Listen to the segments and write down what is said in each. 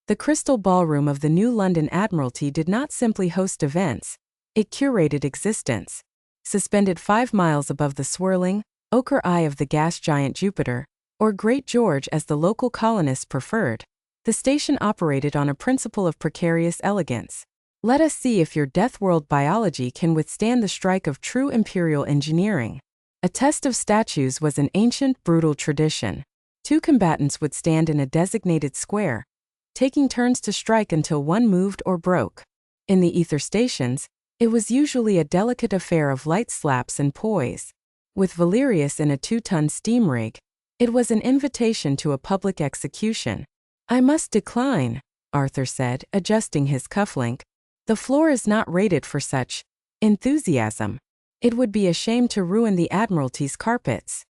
The Crystal Ballroom of the New London Admiralty did not simply host events, it curated existence. Suspended 5 miles above the swirling, ochre eye of the gas giant Jupiter, or Great George as the local colonists preferred, the station operated on a principle of precarious elegance. Let us see if your Deathworld biology can withstand the strike of true imperial engineering. A test of statues was an ancient, brutal tradition. 2 combatants would stand in a designated square, taking turns to strike until one moved or broke. In the ether stations, it was usually a delicate affair of light slaps and poise. With Valerius in a 2-ton steam rig, it was an invitation to a public execution. "I must decline," Arthur said, adjusting his cufflink. "The floor is not rated for such enthusiasm. It would be a shame to ruin the Admiralty's carpets."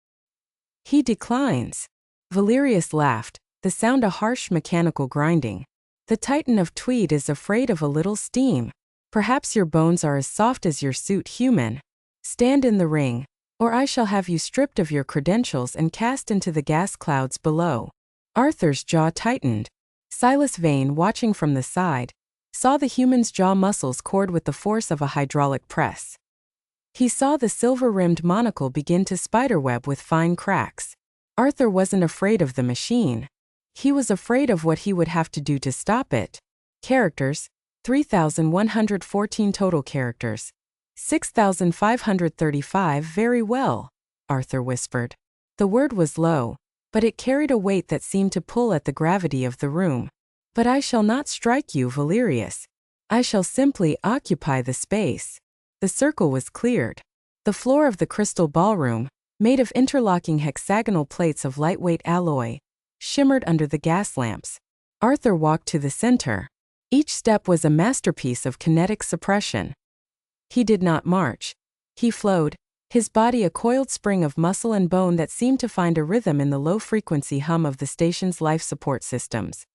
"He declines." Valerius laughed, the sound a harsh mechanical grinding. "The Titan of Tweed is afraid of a little steam. Perhaps your bones are as soft as your suit human. Stand in the ring, or I shall have you stripped of your credentials and cast into the gas clouds below." Arthur's jaw tightened. Silas Vane, watching from the side, saw the human's jaw muscles cord with the force of a hydraulic press. He saw the silver-rimmed monocle begin to spiderweb with fine cracks. Arthur wasn't afraid of the machine. He was afraid of what he would have to do to stop it. Characters: 3,114 total characters. 6,535. "Very well," Arthur whispered. The word was low, but it carried a weight that seemed to pull at the gravity of the room. "But I shall not strike you, Valerius. I shall simply occupy the space." The circle was cleared. The floor of the Crystal Ballroom, made of interlocking hexagonal plates of lightweight alloy, shimmered under the gas lamps. Arthur walked to the center. Each step was a masterpiece of kinetic suppression. He did not march. He flowed, his body a coiled spring of muscle and bone that seemed to find a rhythm in the low-frequency hum of the station's life support systems.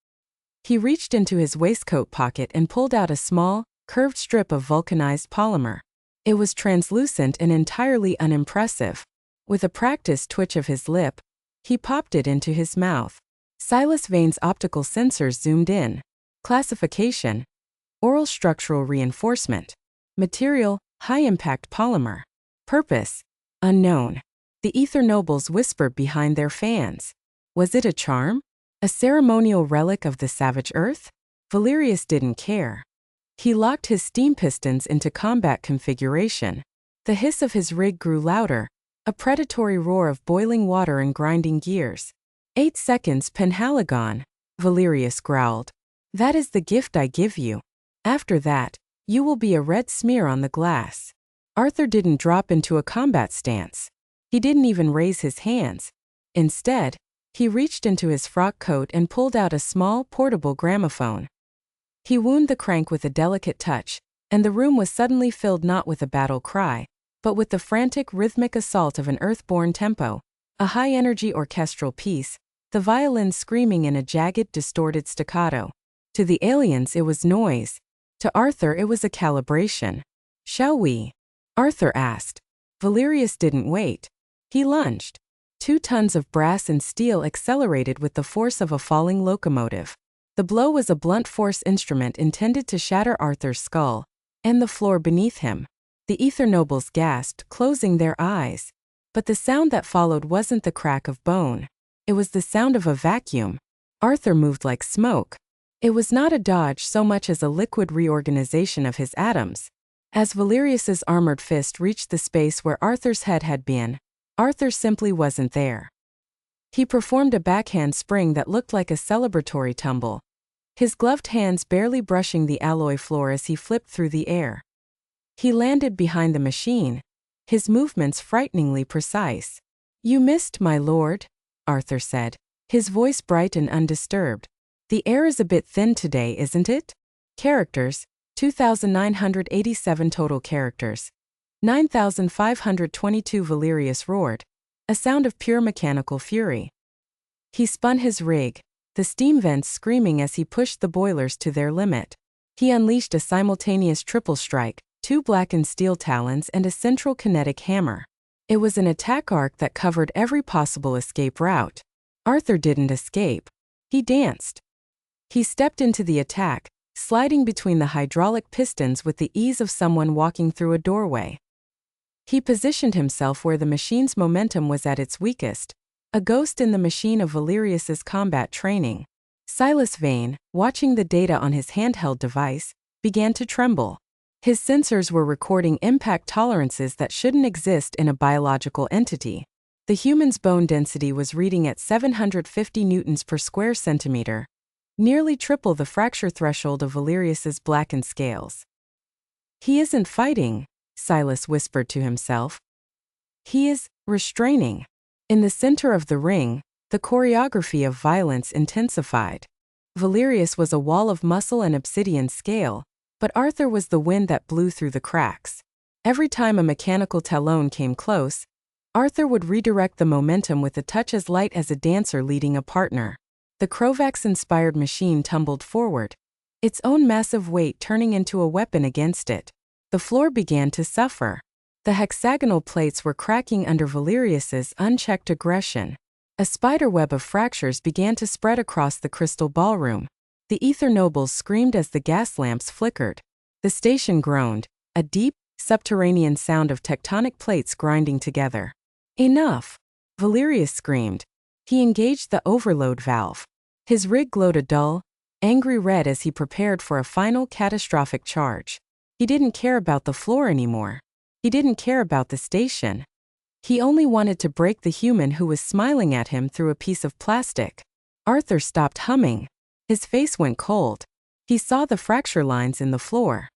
He reached into his waistcoat pocket and pulled out a small, curved strip of vulcanized polymer. It was translucent and entirely unimpressive. With a practiced twitch of his lip, he popped it into his mouth. Silas Vane's optical sensors zoomed in. Classification: oral structural reinforcement. Material: high-impact polymer. Purpose: unknown. The ether nobles whispered behind their fans. Was it a charm? A ceremonial relic of the savage earth? Valerius didn't care. He locked his steam pistons into combat configuration. The hiss of his rig grew louder, a predatory roar of boiling water and grinding gears. 8 seconds, Penhaligon, Valerius growled. "That is the gift I give you. After that, you will be a red smear on the glass." Arthur didn't drop into a combat stance. He didn't even raise his hands. Instead, he reached into his frock coat and pulled out a small, portable gramophone. He wound the crank with a delicate touch, and the room was suddenly filled not with a battle cry, but with the frantic rhythmic assault of an earth-born tempo, a high-energy orchestral piece, the violins screaming in a jagged, distorted staccato. To the aliens it was noise. To Arthur it was a calibration. "Shall we?" Arthur asked. Valerius didn't wait. He lunged. 2 tons of brass and steel accelerated with the force of a falling locomotive. The blow was a blunt force instrument intended to shatter Arthur's skull and the floor beneath him. The ether nobles gasped, closing their eyes. But the sound that followed wasn't the crack of bone. It was the sound of a vacuum. Arthur moved like smoke. It was not a dodge so much as a liquid reorganization of his atoms. As Valerius's armored fist reached the space where Arthur's head had been, Arthur simply wasn't there. He performed a backhand spring that looked like a celebratory tumble, his gloved hands barely brushing the alloy floor as he flipped through the air. He landed behind the machine, his movements frighteningly precise. "You missed, my lord," Arthur said, his voice bright and undisturbed. "The air is a bit thin today, isn't it?" Characters: 2,987 total characters. 9,522. Valerius roared, a sound of pure mechanical fury. He spun his rig, the steam vents screaming as he pushed the boilers to their limit. He unleashed a simultaneous triple strike, 2 blackened steel talons and a central kinetic hammer. It was an attack arc that covered every possible escape route. Arthur didn't escape. He danced. He stepped into the attack, sliding between the hydraulic pistons with the ease of someone walking through a doorway. He positioned himself where the machine's momentum was at its weakest, a ghost in the machine of Valerius's combat training. Silas Vane, watching the data on his handheld device, began to tremble. His sensors were recording impact tolerances that shouldn't exist in a biological entity. The human's bone density was reading at 750 newtons per square centimeter, nearly triple the fracture threshold of Valerius's blackened scales. "He isn't fighting," Silas whispered to himself. "He is restraining." In the center of the ring, the choreography of violence intensified. Valerius was a wall of muscle and obsidian scale, but Arthur was the wind that blew through the cracks. Every time a mechanical talon came close, Arthur would redirect the momentum with a touch as light as a dancer leading a partner. The Krovax-inspired machine tumbled forward, its own massive weight turning into a weapon against it. The floor began to suffer. The hexagonal plates were cracking under Valerius's unchecked aggression. A spiderweb of fractures began to spread across the crystal ballroom. The ether nobles screamed as the gas lamps flickered. The station groaned, a deep, subterranean sound of tectonic plates grinding together. "Enough!" Valerius screamed. He engaged the overload valve. His rig glowed a dull, angry red as he prepared for a final catastrophic charge. He didn't care about the floor anymore. He didn't care about the station. He only wanted to break the human who was smiling at him through a piece of plastic. Arthur stopped humming. His face went cold. He saw the fracture lines in the floor.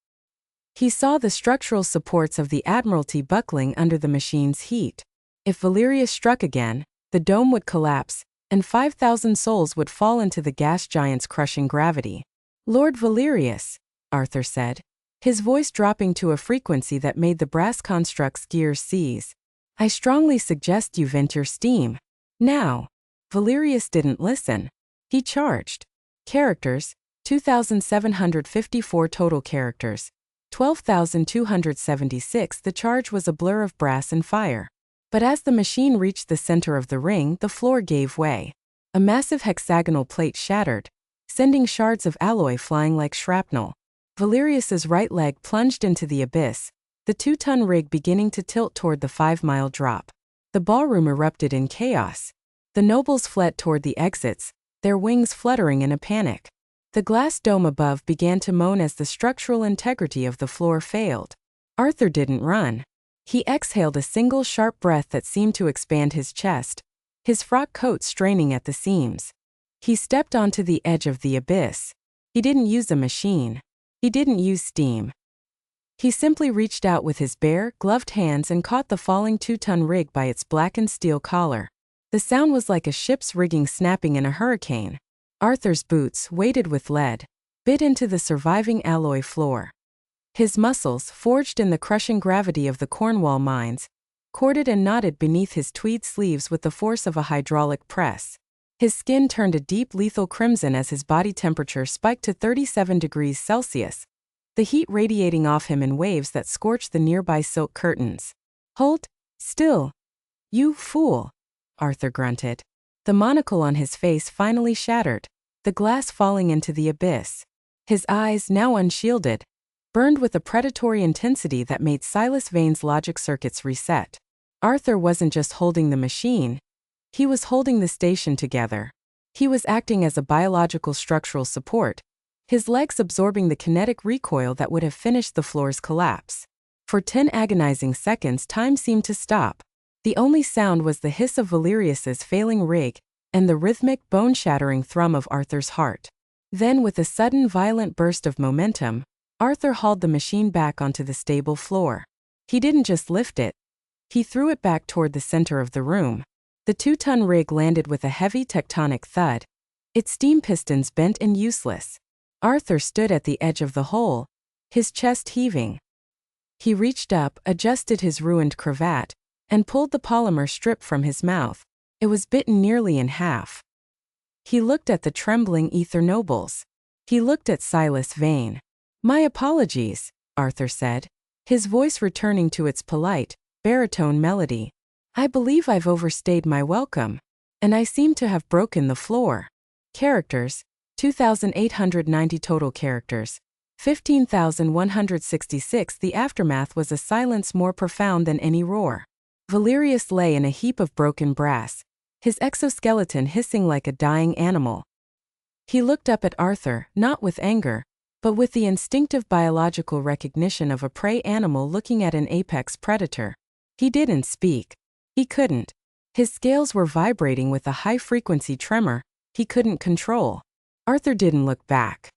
He saw the structural supports of the Admiralty buckling under the machine's heat. If Valerius struck again, the dome would collapse, and 5,000 souls would fall into the gas giant's crushing gravity. "Lord Valerius," Arthur said, his voice dropping to a frequency that made the brass construct's gears seize. "I strongly suggest you vent your steam. Now." Valerius didn't listen. He charged. Characters, 2,754 total characters, 12,276. The charge was a blur of brass and fire. But as the machine reached the center of the ring, the floor gave way. A massive hexagonal plate shattered, sending shards of alloy flying like shrapnel. Valerius's right leg plunged into the abyss, the 2-ton rig beginning to tilt toward the 5-mile drop. The ballroom erupted in chaos. The nobles fled toward the exits, their wings fluttering in a panic. The glass dome above began to moan as the structural integrity of the floor failed. Arthur didn't run. He exhaled a single sharp breath that seemed to expand his chest, his frock coat straining at the seams. He stepped onto the edge of the abyss. He didn't use a machine. He didn't use steam. He simply reached out with his bare, gloved hands and caught the falling 2-ton rig by its blackened steel collar. The sound was like a ship's rigging snapping in a hurricane. Arthur's boots, weighted with lead, bit into the surviving alloy floor. His muscles, forged in the crushing gravity of the Cornwall mines, corded and knotted beneath his tweed sleeves with the force of a hydraulic press. His skin turned a deep lethal crimson as his body temperature spiked to 37 degrees Celsius, the heat radiating off him in waves that scorched the nearby silk curtains. "Hold still, you fool," Arthur grunted. The monocle on his face finally shattered, the glass falling into the abyss. His eyes, now unshielded, burned with a predatory intensity that made Silas Vane's logic circuits reset. Arthur wasn't just holding the machine, he was holding the station together. He was acting as a biological structural support, his legs absorbing the kinetic recoil that would have finished the floor's collapse. For 10 agonizing seconds, time seemed to stop. The only sound was the hiss of Valerius's failing rig and the rhythmic, bone-shattering thrum of Arthur's heart. Then, with a sudden, violent burst of momentum, Arthur hauled the machine back onto the stable floor. He didn't just lift it. He threw it back toward the center of the room. The 2-ton rig landed with a heavy tectonic thud, its steam pistons bent and useless. Arthur stood at the edge of the hole, his chest heaving. He reached up, adjusted his ruined cravat, and pulled the polymer strip from his mouth. It was bitten nearly in half. He looked at the trembling ether nobles. He looked at Silas Vane. "My apologies," Arthur said, his voice returning to its polite, baritone melody. "I believe I've overstayed my welcome, and I seem to have broken the floor." Characters, 2,890 total characters. 15,166. The aftermath was a silence more profound than any roar. Valerius lay in a heap of broken brass, his exoskeleton hissing like a dying animal. He looked up at Arthur, not with anger, but with the instinctive biological recognition of a prey animal looking at an apex predator. He didn't speak. He couldn't. His scales were vibrating with a high-frequency tremor he couldn't control. Arthur didn't look back.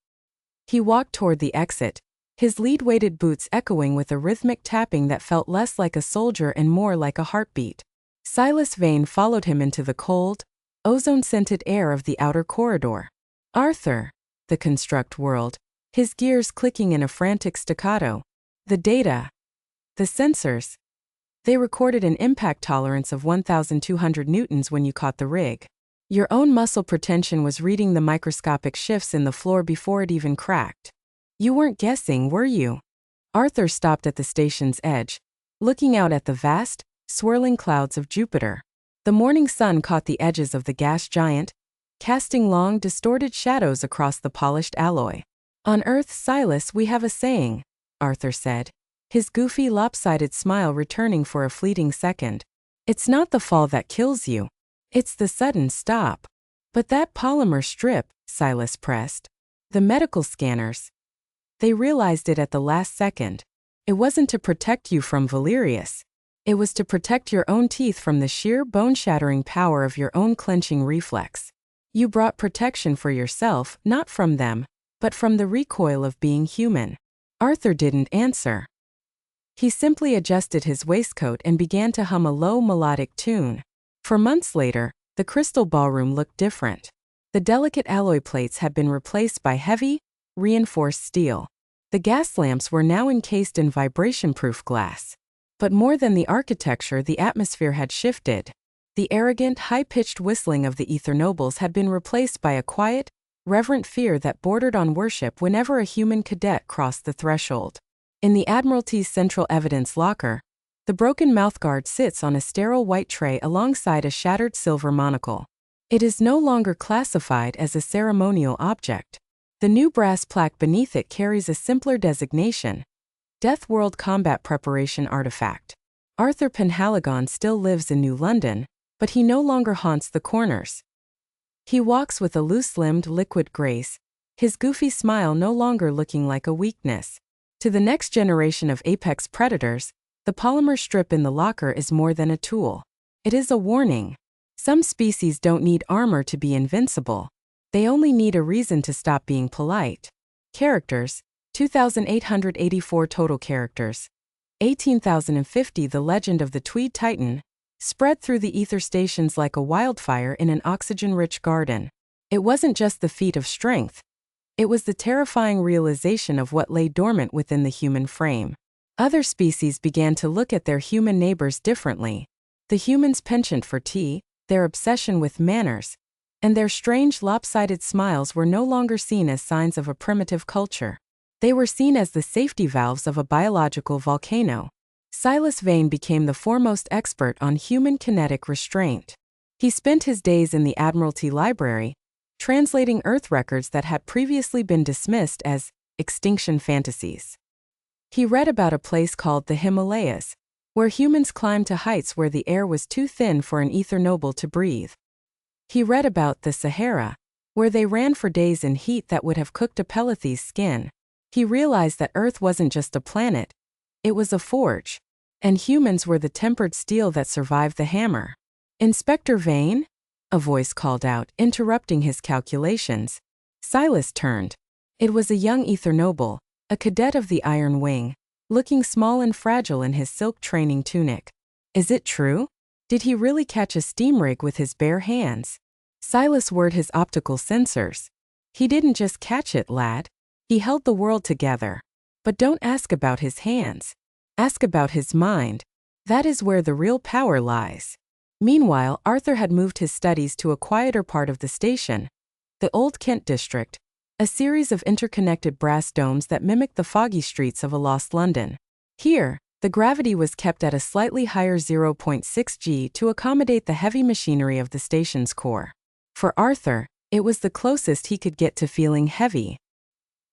He walked toward the exit, his lead-weighted boots echoing with a rhythmic tapping that felt less like a soldier and more like a heartbeat. Silas Vane followed him into the cold, ozone-scented air of the outer corridor. Arthur, the construct whirled, his gears clicking in a frantic staccato. The data. The sensors. They recorded an impact tolerance of 1,200 newtons when you caught the rig. Your own muscle pretension was reading the microscopic shifts in the floor before it even cracked. You weren't guessing, were you? Arthur stopped at the station's edge, looking out at the vast, swirling clouds of Jupiter. The morning sun caught the edges of the gas giant, casting long, distorted shadows across the polished alloy. On Earth, Silas, we have a saying, Arthur said, his goofy, lopsided smile returning for a fleeting second. It's not the fall that kills you. It's the sudden stop. But that polymer strip, Silas pressed. The medical scanners. They realized it at the last second. It wasn't to protect you from Valerius. It was to protect your own teeth from the sheer bone-shattering power of your own clenching reflex. You brought protection for yourself, not from them, but from the recoil of being human. Arthur didn't answer. He simply adjusted his waistcoat and began to hum a low melodic tune. For months later, the crystal ballroom looked different. The delicate alloy plates had been replaced by heavy, reinforced steel. The gas lamps were now encased in vibration-proof glass. But more than the architecture, the atmosphere had shifted. The arrogant, high-pitched whistling of the ether nobles had been replaced by a quiet, reverent fear that bordered on worship whenever a human cadet crossed the threshold. In the Admiralty's central evidence locker, the broken mouthguard sits on a sterile white tray alongside a shattered silver monocle. It is no longer classified as a ceremonial object. The new brass plaque beneath it carries a simpler designation: Deathworld Combat Preparation Artifact. Arthur Penhaligon still lives in New London, but he no longer haunts the corners. He walks with a loose-limbed, liquid grace, his goofy smile no longer looking like a weakness. To the next generation of apex predators, the polymer strip in the locker is more than a tool. It is a warning. Some species don't need armor to be invincible. They only need a reason to stop being polite. Characters: 2,884 total characters. 18,050. The legend of the Tweed Titan spread through the ether stations like a wildfire in an oxygen-rich garden. It wasn't just the feat of strength. It was the terrifying realization of what lay dormant within the human frame. Other species began to look at their human neighbors differently. The humans' penchant for tea, their obsession with manners, and their strange lopsided smiles were no longer seen as signs of a primitive culture. They were seen as the safety valves of a biological volcano. Silas Vane became the foremost expert on human kinetic restraint. He spent his days in the Admiralty Library, translating Earth records that had previously been dismissed as extinction fantasies. He read about a place called the Himalayas, where humans climbed to heights where the air was too thin for an ether noble to breathe. He read about the Sahara, where they ran for days in heat that would have cooked a Pelethe's skin. He realized that Earth wasn't just a planet, it was a forge, and humans were the tempered steel that survived the hammer. "Inspector Vane?" a voice called out, interrupting his calculations. Silas turned. It was a young ether noble, a cadet of the Iron Wing, looking small and fragile in his silk training tunic. Is it true? Did he really catch a steam rig with his bare hands? Silas whirred his optical sensors. He didn't just catch it, lad. He held the world together. But don't ask about his hands. Ask about his mind. That is where the real power lies. Meanwhile, Arthur had moved his studies to a quieter part of the station, the Old Kent district, a series of interconnected brass domes that mimicked the foggy streets of a lost London. Here, the gravity was kept at a slightly higher 0.6 g to accommodate the heavy machinery of the station's core. For Arthur, It was the closest he could get to feeling heavy.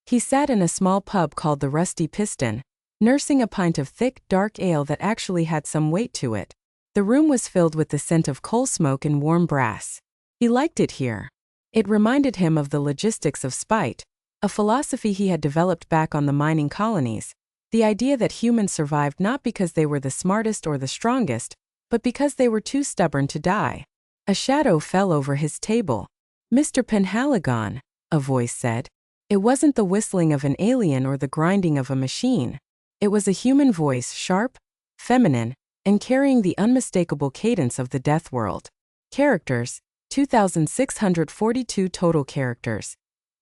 He sat in a small pub called the Rusty Piston, nursing a pint of thick, dark ale that actually had some weight to it. The room was filled with the scent of coal smoke and warm brass. He liked it here. It reminded him of the logistics of spite, a philosophy he had developed back on the mining colonies, the idea that humans survived not because they were the smartest or the strongest, but because they were too stubborn to die. A shadow fell over his table. "Mr. Penhaligon," a voice said. It wasn't the whistling of an alien or the grinding of a machine. It was a human voice, sharp, feminine, and carrying the unmistakable cadence of the Deathworld. Characters: 2,642 total characters.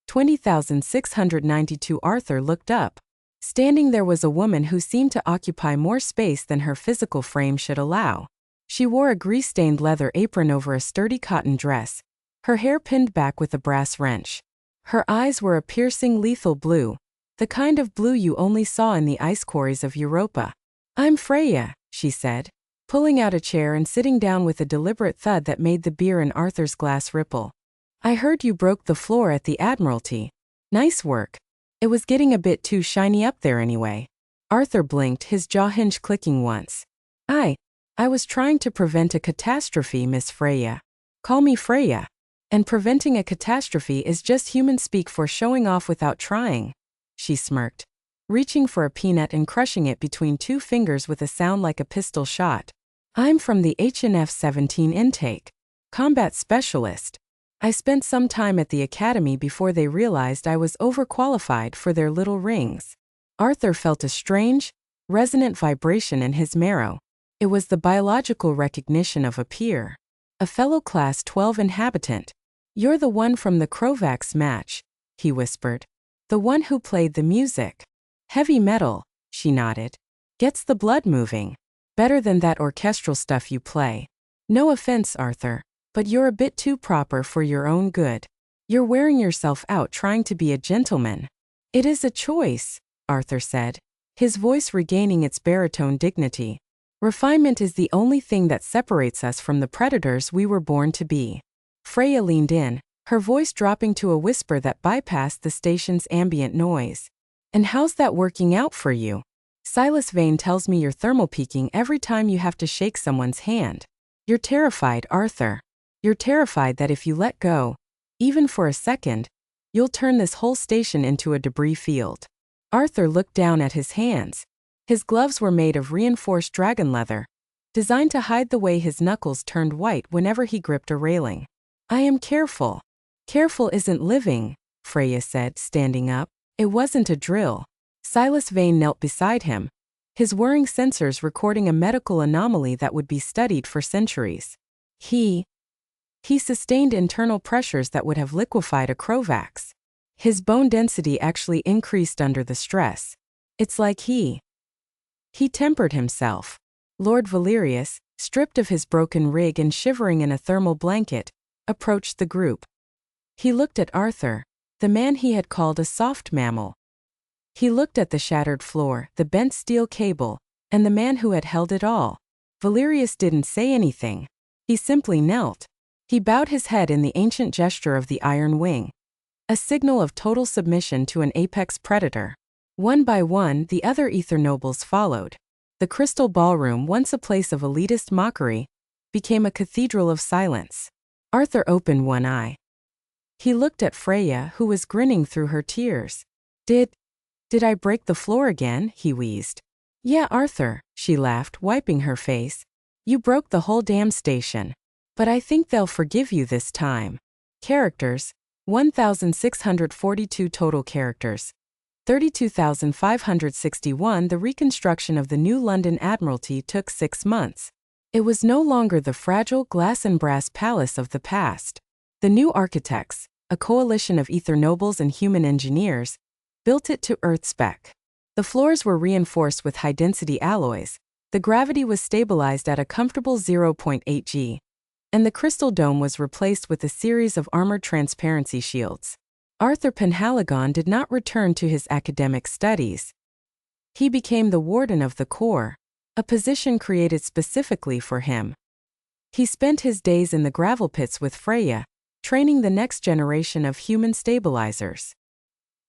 20,692. Arthur looked up. Standing there was a woman who seemed to occupy more space than her physical frame should allow. She wore a grease-stained leather apron over a sturdy cotton dress, her hair pinned back with a brass wrench. Her eyes were a piercing, lethal blue, the kind of blue you only saw in the ice quarries of Europa. "I'm Freya," she said, pulling out a chair and sitting down with a deliberate thud that made the beer in Arthur's glass ripple. "I heard you broke the floor at the Admiralty. Nice work. It was getting a bit too shiny up there anyway." Arthur blinked, his jaw hinge clicking once. I was trying to prevent a catastrophe, Miss Freya. Call me Freya. And preventing a catastrophe is just human speak for showing off without trying." She smirked, reaching for a peanut and crushing it between two fingers with a sound like a pistol shot. "I'm from the HNF-17 intake. Combat specialist. I spent some time at the academy before they realized I was overqualified for their little rings." Arthur felt a strange, resonant vibration in his marrow. It was the biological recognition of a peer. A fellow Class 12 inhabitant. "You're the one from the Krovax match," he whispered. "The one who played the music." "Heavy metal," she nodded. "Gets the blood moving. Better than that orchestral stuff you play. No offense, Arthur, but you're a bit too proper for your own good. You're wearing yourself out trying to be a gentleman." "It is a choice," Arthur said, his voice regaining its baritone dignity. "Refinement is the only thing that separates us from the predators we were born to be." Freya leaned in, her voice dropping to a whisper that bypassed the station's ambient noise. "And how's that working out for you? Silas Vane tells me you're thermal peaking every time you have to shake someone's hand. You're terrified, Arthur. You're terrified that if you let go, even for a second, you'll turn this whole station into a debris field." Arthur looked down at his hands. His gloves were made of reinforced dragon leather, designed to hide the way his knuckles turned white whenever he gripped a railing. "I am careful." "Careful isn't living," Freya said, standing up. It wasn't a drill. Silas Vane knelt beside him, his whirring sensors recording a medical anomaly that would be studied for centuries. He sustained internal pressures that would have liquefied a Krovax. His bone density actually increased under the stress. It's like he tempered himself. Lord Valerius, stripped of his broken rig and shivering in a thermal blanket, approached the group. He looked at Arthur, the man he had called a soft mammal. He looked at the shattered floor, the bent steel cable, and the man who had held it all. Valerius didn't say anything. He simply knelt. He bowed his head in the ancient gesture of the iron wing, a signal of total submission to an apex predator. One by one, the other ether nobles followed. The crystal ballroom, once a place of elitist mockery, became a cathedral of silence. Arthur opened one eye. He looked at Freya, who was grinning through her tears. Did I break the floor again?" he wheezed. "Yeah, Arthur," she laughed, wiping her face. "You broke the whole damn station. But I think they'll forgive you this time." Characters: 1,642 total characters. 32,561. The reconstruction of the new London Admiralty took 6 months. It was no longer the fragile glass and brass palace of the past. The new architects, a coalition of ether nobles and human engineers, built it to Earth spec. The floors were reinforced with high-density alloys, the gravity was stabilized at a comfortable 0.8 g, and the crystal dome was replaced with a series of armored transparency shields. Arthur Penhaligon did not return to his academic studies. He became the warden of the core, a position created specifically for him. He spent his days in the gravel pits with Freya, training the next generation of human stabilizers.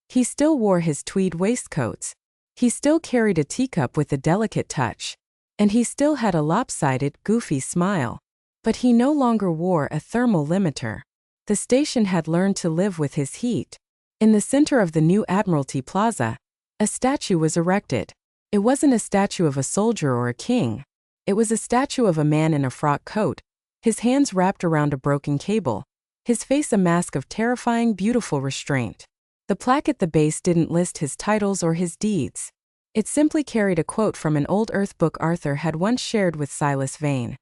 He still wore his tweed waistcoats. He still carried a teacup with a delicate touch. And he still had a lopsided, goofy smile. But he no longer wore a thermal limiter. The station had learned to live with his heat. In the center of the new Admiralty Plaza, a statue was erected. It wasn't a statue of a soldier or a king. It was a statue of a man in a frock coat, his hands wrapped around a broken cable, his face a mask of terrifying, beautiful restraint. The plaque at the base didn't list his titles or his deeds. It simply carried a quote from an old Earth book Arthur had once shared with Silas Vane.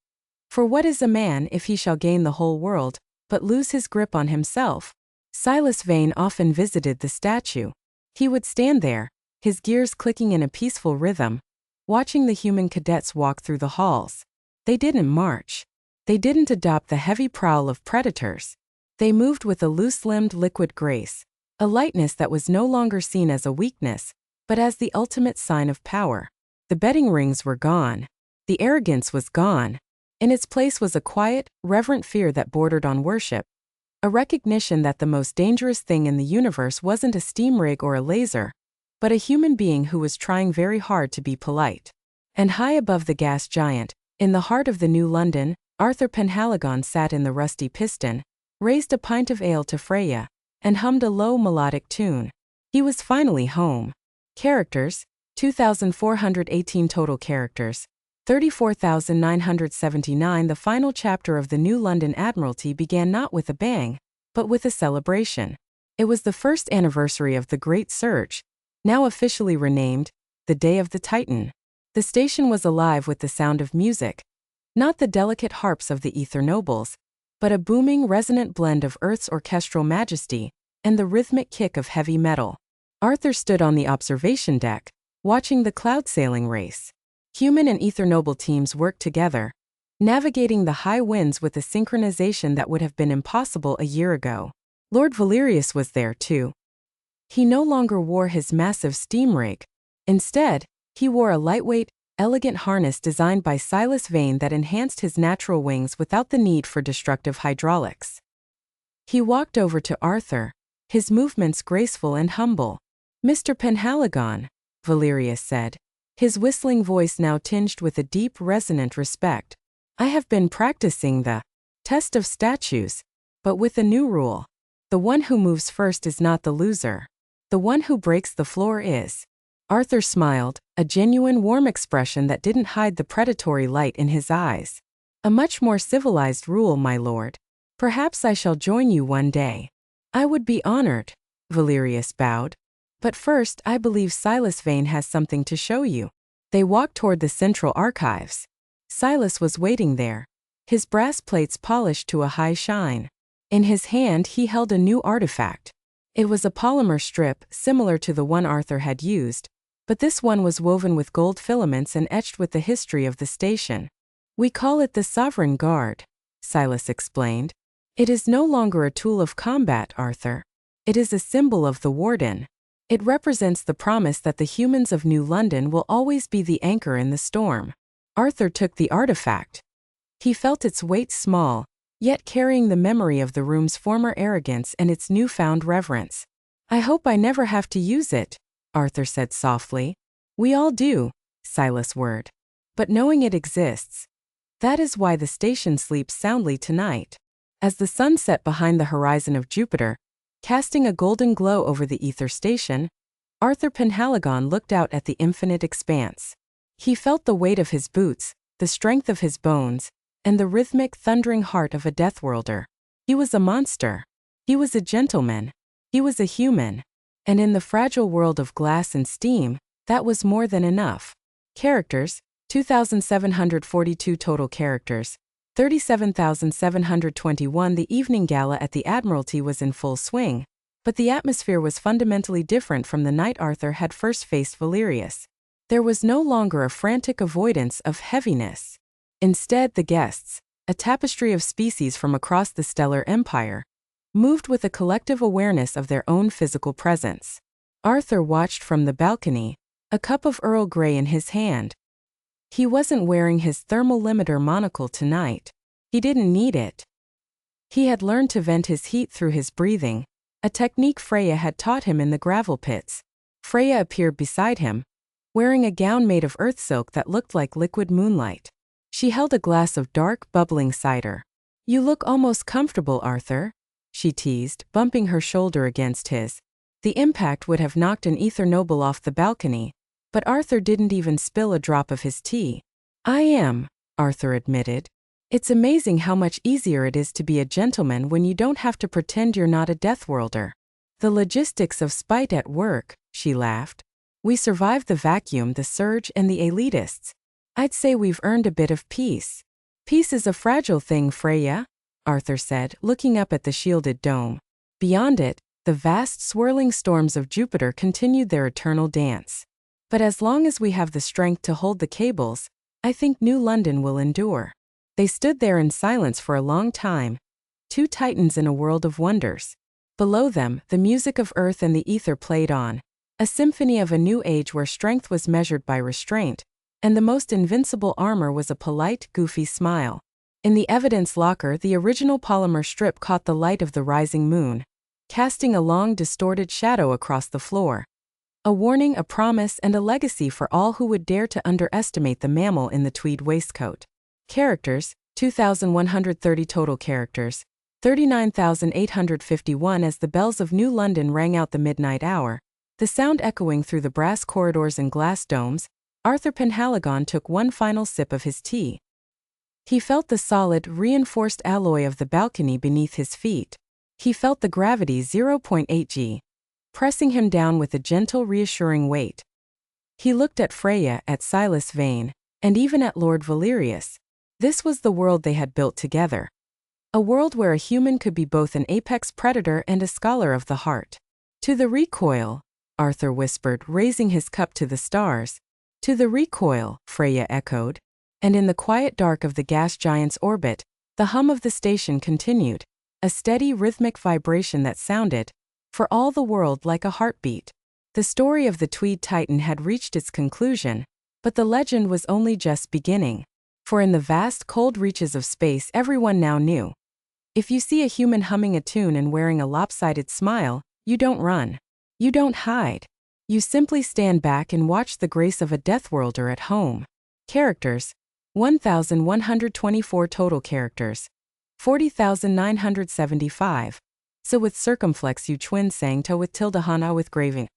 "For what is a man if he shall gain the whole world, but lose his grip on himself?" Silas Vane often visited the statue. He would stand there, his gears clicking in a peaceful rhythm, watching the human cadets walk through the halls. They didn't march. They didn't adopt the heavy prowl of predators. They moved with a loose-limbed liquid grace, a lightness that was no longer seen as a weakness, but as the ultimate sign of power. The betting rings were gone. The arrogance was gone. In its place was a quiet, reverent fear that bordered on worship, a recognition that the most dangerous thing in the universe wasn't a steam rig or a laser, but a human being who was trying very hard to be polite. And high above the gas giant, in the heart of the new London, Arthur Penhaligon sat in the rusty piston, raised a pint of ale to Freya, and hummed a low melodic tune. He was finally home. Characters, 2,418 total characters, 34,979. The final chapter of the New London Admiralty began not with a bang, but with a celebration. It was the first anniversary of the Great Surge, now officially renamed the Day of the Titan. The station was alive with the sound of music, not the delicate harps of the ether nobles, but a booming, resonant blend of Earth's orchestral majesty and the rhythmic kick of heavy metal. Arthur stood on the observation deck, watching the cloud sailing race. Human and ether noble teams worked together, navigating the high winds with a synchronization that would have been impossible a year ago. Lord Valerius was there too. He no longer wore his massive steam rig. Instead, he wore a lightweight, elegant harness designed by Silas Vane that enhanced his natural wings without the need for destructive hydraulics. He walked over to Arthur, his movements graceful and humble. "Mr. Penhaligon," Valerius said, his whistling voice now tinged with a deep, resonant respect. "I have been practicing the test of statues, but with a new rule. The one who moves first is not the loser. The one who breaks the floor is." Arthur smiled, a genuine warm expression that didn't hide the predatory light in his eyes. "A much more civilized rule, my lord. Perhaps I shall join you one day." "I would be honored," Valerius bowed. "But first I believe Silas Vane has something to show you." They walked toward the central archives. Silas was waiting there, his brass plates polished to a high shine. In his hand he held a new artifact. It was a polymer strip similar to the one Arthur had used, but this one was woven with gold filaments and etched with the history of the station. "We call it the Sovereign Guard," Silas explained. "It is no longer a tool of combat, Arthur. It is a symbol of the Warden. It represents the promise that the humans of New London will always be the anchor in the storm." Arthur took the artifact. He felt its weight small, yet carrying the memory of the room's former arrogance and its newfound reverence. "I hope I never have to use it," Arthur said softly. "We all do," Silas whirred. "But knowing it exists, that is why the station sleeps soundly tonight." As the sun set behind the horizon of Jupiter, casting a golden glow over the ether station, Arthur Penhaligon looked out at the infinite expanse. He felt the weight of his boots, the strength of his bones, and the rhythmic, thundering heart of a Deathworlder. He was a monster. He was a gentleman. He was a human. And in the fragile world of glass and steam, that was more than enough. Characters, 2,742 total characters, 37,721. The evening gala at the Admiralty was in full swing, but the atmosphere was fundamentally different from the night Arthur had first faced Valerius. There was no longer a frantic avoidance of heaviness. Instead, the guests, a tapestry of species from across the stellar empire, moved with a collective awareness of their own physical presence. Arthur watched from the balcony, a cup of Earl Grey in his hand. He wasn't wearing his thermal limiter monocle tonight. He didn't need it. He had learned to vent his heat through his breathing, a technique Freya had taught him in the gravel pits. Freya appeared beside him, wearing a gown made of earth silk that looked like liquid moonlight. She held a glass of dark, bubbling cider. "You look almost comfortable, Arthur," she teased, bumping her shoulder against his. The impact would have knocked an ether noble off the balcony, but Arthur didn't even spill a drop of his tea. "I am," Arthur admitted. "It's amazing how much easier it is to be a gentleman when you don't have to pretend you're not a Deathworlder. The logistics of spite at work," she laughed. "We survived the vacuum, the surge, and the elitists. I'd say we've earned a bit of peace." "Peace is a fragile thing, Freya," Arthur said, looking up at the shielded dome. Beyond it, the vast swirling storms of Jupiter continued their eternal dance. "But as long as we have the strength to hold the cables, I think New London will endure." They stood there in silence for a long time, two titans in a world of wonders. Below them, the music of earth and the ether played on, a symphony of a new age where strength was measured by restraint, and the most invincible armor was a polite, goofy smile. In the evidence locker, the original polymer strip caught the light of the rising moon, casting a long, distorted shadow across the floor. A warning, a promise, and a legacy for all who would dare to underestimate the mammal in the tweed waistcoat. Characters, 2,130 total characters, 39,851 as the bells of New London rang out the midnight hour, the sound echoing through the brass corridors and glass domes. Arthur Penhaligon took one final sip of his tea. He felt the solid, reinforced alloy of the balcony beneath his feet. He felt the gravity 0.8 g, pressing him down with a gentle, reassuring weight. He looked at Freya, at Silas Vane, and even at Lord Valerius. This was the world they had built together. A world where a human could be both an apex predator and a scholar of the heart. "To the recoil," Arthur whispered, raising his cup to the stars. "To the recoil," Freya echoed. And in the quiet dark of the gas giant's orbit, the hum of the station continued, a steady rhythmic vibration that sounded, for all the world, like a heartbeat. The story of the Tweed Titan had reached its conclusion, but the legend was only just beginning. For in the vast, cold reaches of space, everyone now knew. If you see a human humming a tune and wearing a lopsided smile, you don't run. You don't hide. You simply stand back and watch the grace of a Deathworlder at home. Characters, 1,124 total characters, 40,975. So with circumflex you twin sang to with tilde hana with graving.